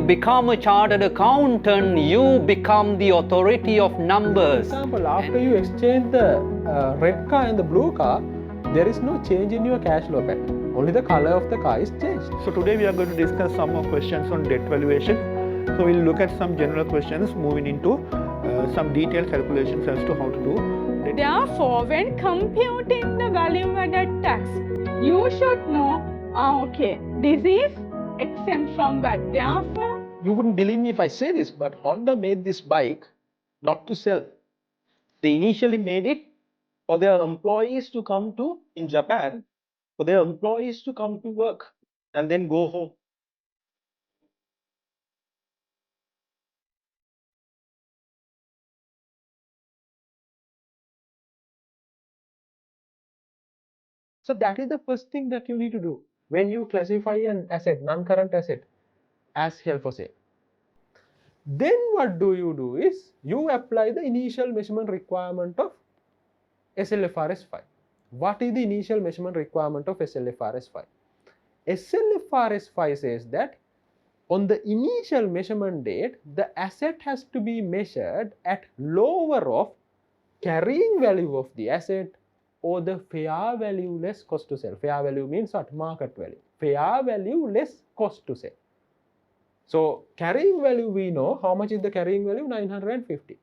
become a chartered accountant, you become the authority of numbers. For example, after you exchange the red car and the blue car, there is no change in your cash flow pattern. Only the color of the car is changed. So today we are going to discuss some more questions on debt valuation. So we'll look at some general questions moving into some detailed calculations as to how to do debt. Therefore, when computing the value-added tax, you should know, okay, this is exempt from VAT. Therefore, You wouldn't believe me if I say this, but Honda made this bike not to sell. They initially made it for their employees to come to, in Japan, for their employees to come to work and then go home. So that is the first thing that you need to do when you classify an asset, non-current asset, as held for sale. Then what do is you apply the initial measurement requirement of SLFRS 5. What is the initial measurement requirement of SLFRS 5? SLFRS 5 says that on the initial measurement date, the asset has to be measured at lower of carrying value of the asset or the fair value less cost to sell. Fair value means what? Market value. Fair value less cost to sell. So carrying value, we know how much is the carrying value? 950.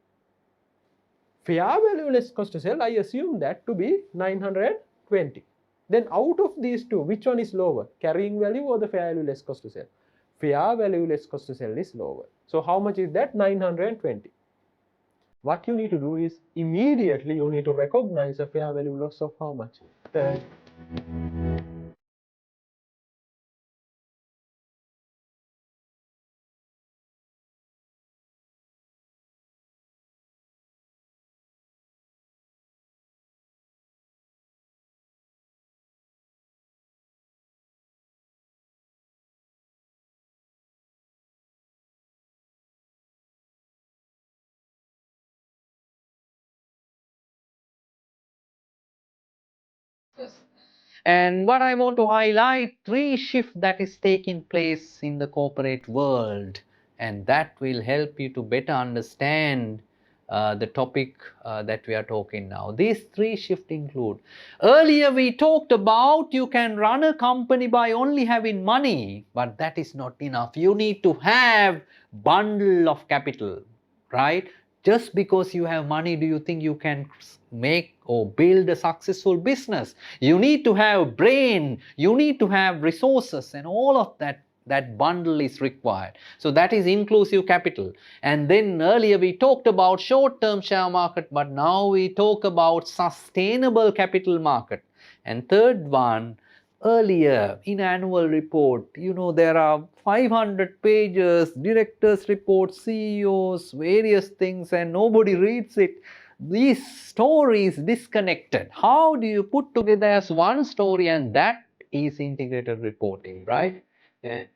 Fair value less cost to sell, I assume that to be 920. Then out of these two, which one is lower? Carrying value or the fair value less cost to sell? Fair value less cost to sell is lower. So how much is that? 920. What you need to do is immediately you need to recognize a fair value loss of how much? 30. And what I want to highlight, three shift that is taking place in the corporate world, and that will help you to better understand the topic that we are talking now. These three shifts include, earlier we talked about you can run a company by only having money, but that is not enough. You need to have bundle of capital, right? Just because you have money, do you think you can make or build a successful business? You need to have brain, you need to have resources, and all of that bundle is required. So that is inclusive capital. And then earlier we talked about short-term share market, but now we talk about sustainable capital market. And third one, earlier in annual report, you know, there are 500 pages, directors report, CEOs, various things, and nobody reads it. This story is disconnected. How do you put together as one story? And that is integrated reporting, right? Yeah.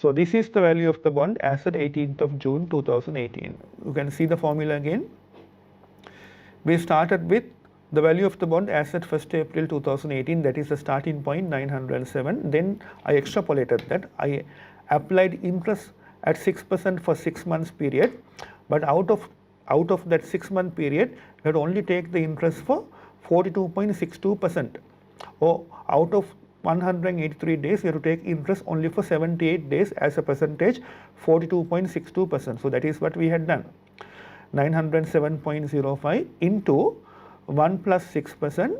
So this is the value of the bond as at 18th of June 2018. You can see the formula again. We started with the value of the bond as at 1st April 2018, that is the starting point 907. Then I extrapolated that. I applied interest at 6% for 6 months period, but out of that 6-month period, you had only take the interest for 42.62%. Or out of 183 days, you have to take interest only for 78 days as a percentage, 42.62%. So that is what we had done. 907.05 into 1 plus 6%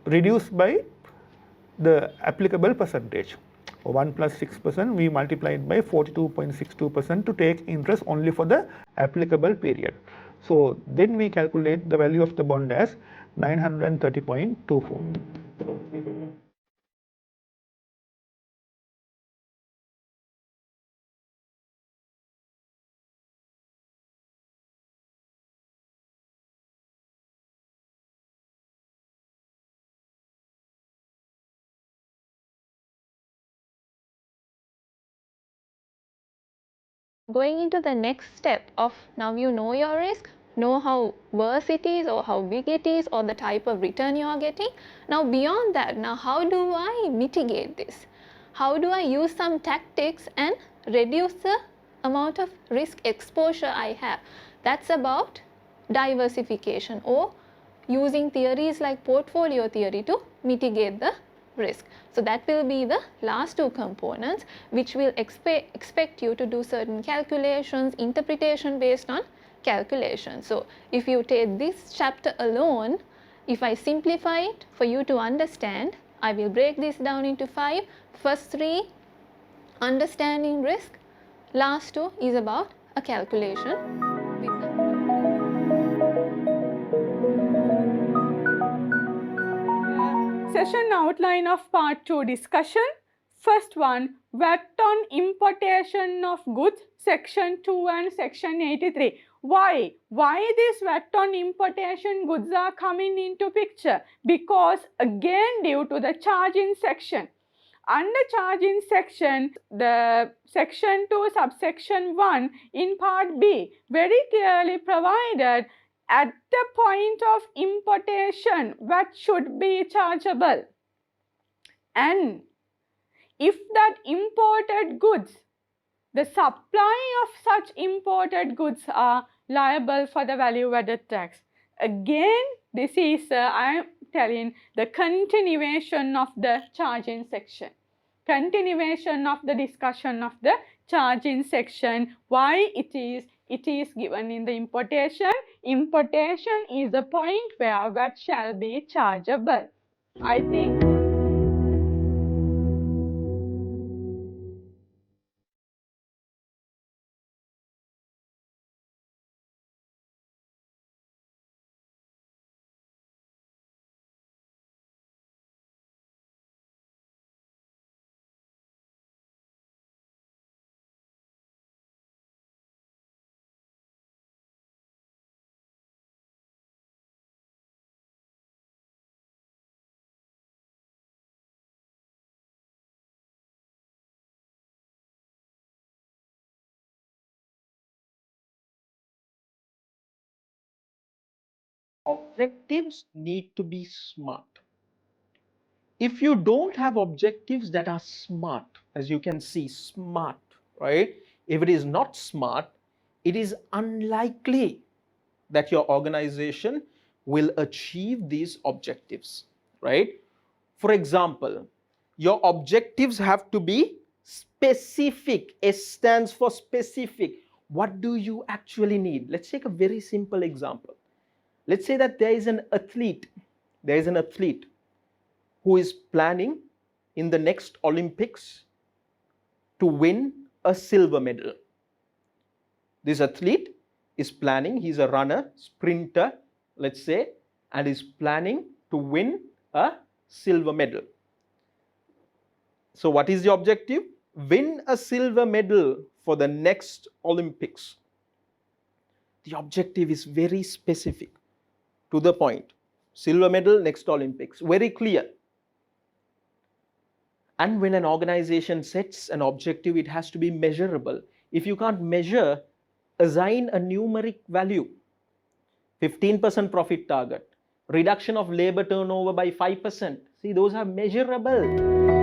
reduced by the applicable percentage. 1 plus 6%, we multiplied by 42.62% to take interest only for the applicable period. So then we calculate the value of the bond as 930.24. going into the next step of now you know your risk, know how worse it is or how big it is or the type of return you are getting. Now beyond that, now how do I mitigate this? How do I use some tactics and reduce the amount of risk exposure I have? That's about diversification or using theories like portfolio theory to mitigate the risk. So that will be the last two components which will expect you to do certain calculations, interpretation based on calculation. So if you take this chapter alone, if I simplify it for you to understand, I will break this down into 5. First 3, understanding risk. Last 2 is about a calculation with the Session outline of part 2 discussion. First one, VAT on importation of goods, section 2 and section 83. Why this VAT on importation goods are coming into picture? Because again due to the charging section. Under charging section, the section 2 subsection 1 in part B very clearly provided at the point of importation VAT should be chargeable, and if that imported goods, the supply of such imported goods are liable for the value added tax. Again, this is I am telling the continuation of the charging section, continuation of the discussion of the charging section. Why it is given in the importation. Importation is the point where VAT shall be chargeable. I think Objectives need to be smart. If you don't have objectives that are smart, as you can see, smart, right? If it is not smart, it is unlikely that your organization will achieve these objectives, right? For example, your objectives have to be specific. S stands for specific. What do you actually need? Let's take a very simple example. Let's say that there is an athlete who is planning in the next Olympics to win a silver medal. This athlete is planning, he's a runner, sprinter, let's say, and is planning to win a silver medal. So what is the objective? Win a silver medal for the next Olympics. The objective is very specific, to the point. Silver medal, next Olympics, very clear. And when an organization sets an objective, it has to be measurable. If you can't measure, assign a numeric value. 15% profit target, reduction of labor turnover by 5%. See, those are measurable.